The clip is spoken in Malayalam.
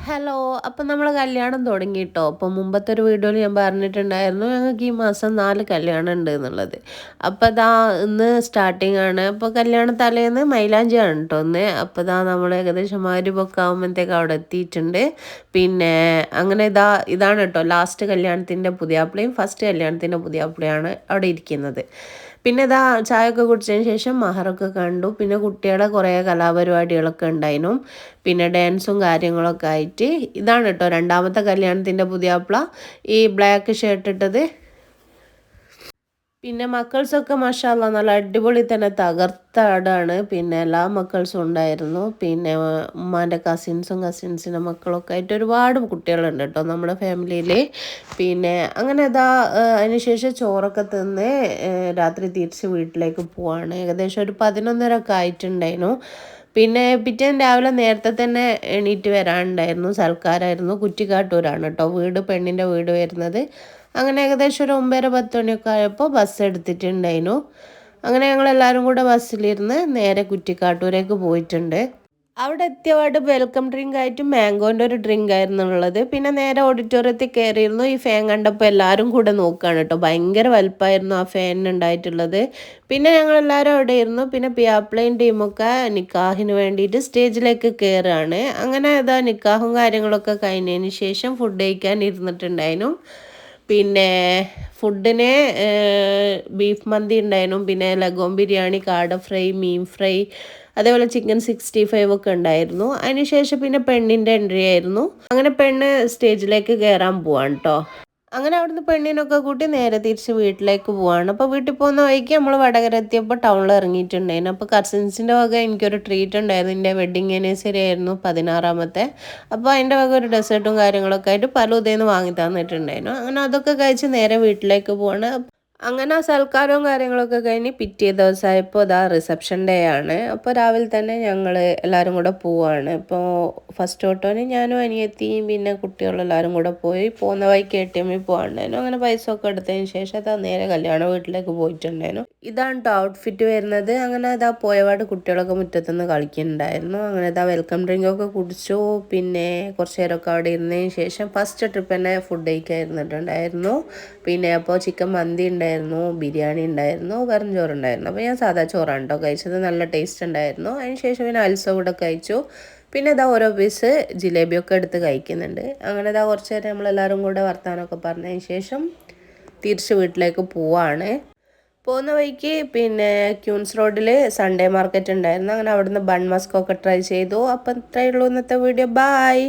ഹലോ. അപ്പം നമ്മൾ കല്യാണം തുടങ്ങി ട്ടോ. അപ്പം മുമ്പത്തെ ഒരു വീഡിയോയിൽ ഞാൻ പറഞ്ഞിട്ടുണ്ടായിരുന്നു ഞങ്ങൾക്ക് ഈ മാസം 4 കല്യാണം ഉണ്ട് എന്നുള്ളത്. അപ്പോൾ ദാ ഇന്ന് സ്റ്റാർട്ടിംഗ് ആണ്. അപ്പോൾ കല്യാണ തലേന്ന് മൈലാഞ്ചിയാണ് കേട്ടോ ഇന്ന്. അപ്പോൾ ദാ നമ്മൾ ഏകദേശം മഗ്‌രിബൊക്കെ ആകുമ്പോഴത്തേക്ക് അവിടെ എത്തിയിട്ടുണ്ട്. പിന്നെ അങ്ങനെ ഇതാണ് കേട്ടോ ലാസ്റ്റ് കല്യാണത്തിൻ്റെ പുതിയാപ്പിളയും ഫസ്റ്റ് കല്യാണത്തിൻ്റെ പുതിയാപ്പിളയാണ് അവിടെ ഇരിക്കുന്നത്. പിന്നെ ചായയൊക്കെ കുടിച്ചതിന് ശേഷം മഹറൊക്കെ കണ്ടു. പിന്നെ കുട്ടികളെ കുറേ കലാപരിപാടികളൊക്കെ ഉണ്ടായിരുന്നു. പിന്നെ ഡാൻസും കാര്യങ്ങളൊക്കെ ആയിട്ട് ഇതാണ് കേട്ടോ രണ്ടാമത്തെ കല്യാണത്തിൻ്റെ പുതിയാപ്പിള ഈ ബ്ലാക്ക് ഷർട്ട് ഇട്ടത്. പിന്നെ മക്കൾസൊക്കെ മാഷാ അല്ലാ നല്ല അടിപൊളി തന്നെ തകർത്ത ആടാണ്. പിന്നെ എല്ലാ മക്കൾസും ഉണ്ടായിരുന്നു. പിന്നെ ഉമ്മാൻ്റെ കസിൻസിൻ്റെ മക്കളൊക്കെ ആയിട്ട് ഒരുപാട് കുട്ടികളുണ്ട് കേട്ടോ നമ്മുടെ ഫാമിലിയിൽ. പിന്നെ അങ്ങനെ അതിന് ശേഷം ചോറൊക്കെ തിന്ന് രാത്രി തിരിച്ച് വീട്ടിലേക്ക് പോവാണ്. ഏകദേശം ഒരു 11:30 ഒക്കെ ആയിട്ടുണ്ടായിരുന്നു. പിന്നെ പിറ്റേന്ന് രാവിലെ നേരത്തെ തന്നെ എണീറ്റ് വരാനുണ്ടായിരുന്നു. സൽക്കാരമായിരുന്നു. കുറ്റിക്കാട്ടൂരാണ് കേട്ടോ പെണ്ണിൻ്റെ വീട് വരുന്നത്. അങ്ങനെ ഏകദേശം ഒരു 9:10 മണിയൊക്കെ ആയപ്പോൾ ബസ് എടുത്തിട്ടുണ്ടായിരുന്നു. അങ്ങനെ ഞങ്ങളെല്ലാവരും കൂടെ ബസ്സിലിരുന്ന് നേരെ കുറ്റിക്കാട്ടൂരേക്ക് പോയിട്ടുണ്ട്. അവിടെ എത്തിയപാട് വെൽക്കം ഡ്രിങ്ക് ആയിട്ട് മാംഗോൻ്റെ ഒരു ഡ്രിങ്ക് ആയിരുന്നു ഉള്ളത്. പിന്നെ നേരെ ഓഡിറ്റോറിയത്തിൽ കയറിയിരുന്നു. ഈ ഫാൻ കണ്ടപ്പോൾ എല്ലാവരും കൂടെ നോക്കുകയാണ് കേട്ടോ. ഭയങ്കര വലുപ്പമായിരുന്നു ആ ഫാനിന് ഉണ്ടായിട്ടുള്ളത്. പിന്നെ ഞങ്ങളെല്ലാവരും അവിടെ ഇരുന്നു. പിന്നെ പിയാപ്ലയും ടീമൊക്കെ നിക്കാഹിന് വേണ്ടിയിട്ട് സ്റ്റേജിലേക്ക് കയറുകയാണ്. അങ്ങനെ നിക്കാഹും കാര്യങ്ങളൊക്കെ കഴിഞ്ഞതിന് ശേഷം ഫുഡ് കഴിക്കാൻ ഇരുന്നിട്ടുണ്ടായിരുന്നു. പിന്നെ ഫുഡിന് ബീഫ് മന്തി ഉണ്ടായിരുന്നു. പിന്നെ ലഗോൺ ബിരിയാണി, കാട ഫ്രൈ, മീൻ ഫ്രൈ, അതേപോലെ ചിക്കൻ 65 ഒക്കെ ഉണ്ടായിരുന്നു. അതിനുശേഷം പിന്നെ പെണ്ണിൻ്റെ എൻട്രി ആയിരുന്നു. അങ്ങനെ പെണ്ണ് സ്റ്റേജിലേക്ക് കയറാൻ പോവാണ് കേട്ടോ. അങ്ങനെ അവിടുന്ന് പെണ്ണിനൊക്കെ കൂട്ടി നേരെ തിരിച്ച് വീട്ടിലേക്ക് പോവാണ്. അപ്പോൾ വീട്ടിൽ പോകുന്ന വഴിക്ക് നമ്മൾ വടകര എത്തിയപ്പോൾ ടൗണിൽ ഇറങ്ങിയിട്ടുണ്ടായിരുന്നു. അപ്പോൾ കസിൻസിൻ്റെ വക എനിക്കൊരു ട്രീറ്റ് ഉണ്ടായിരുന്നു. എൻ്റെ വെഡ്ഡിങ് ആനിവേഴ്സറി ആയിരുന്നു 16ാമത്തെ. അപ്പോൾ അതിൻ്റെ വക ഒരു ഡെസേർട്ടും കാര്യങ്ങളൊക്കെ ആയിട്ട് പലതേന്ന് വാങ്ങി തന്നിട്ടുണ്ടായിരുന്നു. അങ്ങനെ അതൊക്കെ കഴിച്ച് നേരെ വീട്ടിലേക്ക് പോവാണ്. അങ്ങനെ ആ സൽക്കാരവും കാര്യങ്ങളൊക്കെ കഴിഞ്ഞ് പിറ്റേ ദിവസമായപ്പോൾ റിസപ്ഷൻ ഡേ ആണ്. അപ്പോൾ രാവിലെ തന്നെ ഞങ്ങൾ എല്ലാവരും കൂടെ പോവാണ്. ഇപ്പോൾ ഫസ്റ്റ് ഓട്ടോന് ഞാനും അനിയത്തിയും പിന്നെ കുട്ടികളെല്ലാവരും കൂടെ പോയി. പോകുന്ന വഴിക്ക് ATM പോകാണ്ടായിരുന്നു. അങ്ങനെ പൈസ ഒക്കെ എടുത്തതിന് ശേഷം നേരെ കല്യാണ വീട്ടിലേക്ക് പോയിട്ടുണ്ടായിരുന്നു. ഇതാണ് കേട്ടോ ഔട്ട്ഫിറ്റ് വരുന്നത്. അങ്ങനെ പോയപാട് കുട്ടികളൊക്കെ മുറ്റത്തുനിന്ന് കളിക്കുന്നുണ്ടായിരുന്നു. അങ്ങനെ വെൽക്കം ഡ്രിങ്ക് ഒക്കെ കുടിച്ചു. പിന്നെ കുറച്ച് നേരമൊക്കെ അവിടെ ഇരുന്നതിന് ശേഷം ഫസ്റ്റ് ട്രിപ്പ് തന്നെ ഫുഡ് കഴിക്കാൻ ഇരുന്നിട്ടുണ്ടായിരുന്നു. പിന്നെ അപ്പോൾ ചിക്കൻ മന്തി ഉണ്ടായിരുന്നു, ബിരിയാണി ഉണ്ടായിരുന്നു, വെറും ചോറുണ്ടായിരുന്നു. അപ്പോൾ ഞാൻ സാധാ ചോറാണ് കേട്ടോ കഴിച്ചത്. നല്ല ടേസ്റ്റ് ഉണ്ടായിരുന്നു. അതിന് ശേഷം പിന്നെ അൽസ കൂടെ കഴിച്ചു. പിന്നെ ഓരോ പീസ് ജിലേബിയൊക്കെ എടുത്ത് കഴിക്കുന്നുണ്ട്. അങ്ങനെ കുറച്ച് നേരം നമ്മളെല്ലാവരും കൂടെ വർത്താനമൊക്കെ പറഞ്ഞതിന് ശേഷം തിരിച്ച് വീട്ടിലേക്ക് പോവാണ്. പോകുന്ന വഴിക്ക് പിന്നെ ക്യൂൻസ് റോഡിൽ സൺഡേ മാർക്കറ്റ് ഉണ്ടായിരുന്നു. അങ്ങനെ അവിടുന്ന് ബൺ മസ്ക് ഒക്കെ ട്രൈ ചെയ്തു. അപ്പം ഇത്രയേ ഉള്ളൂ ഇന്നത്തെ വീഡിയോ. ബായ്.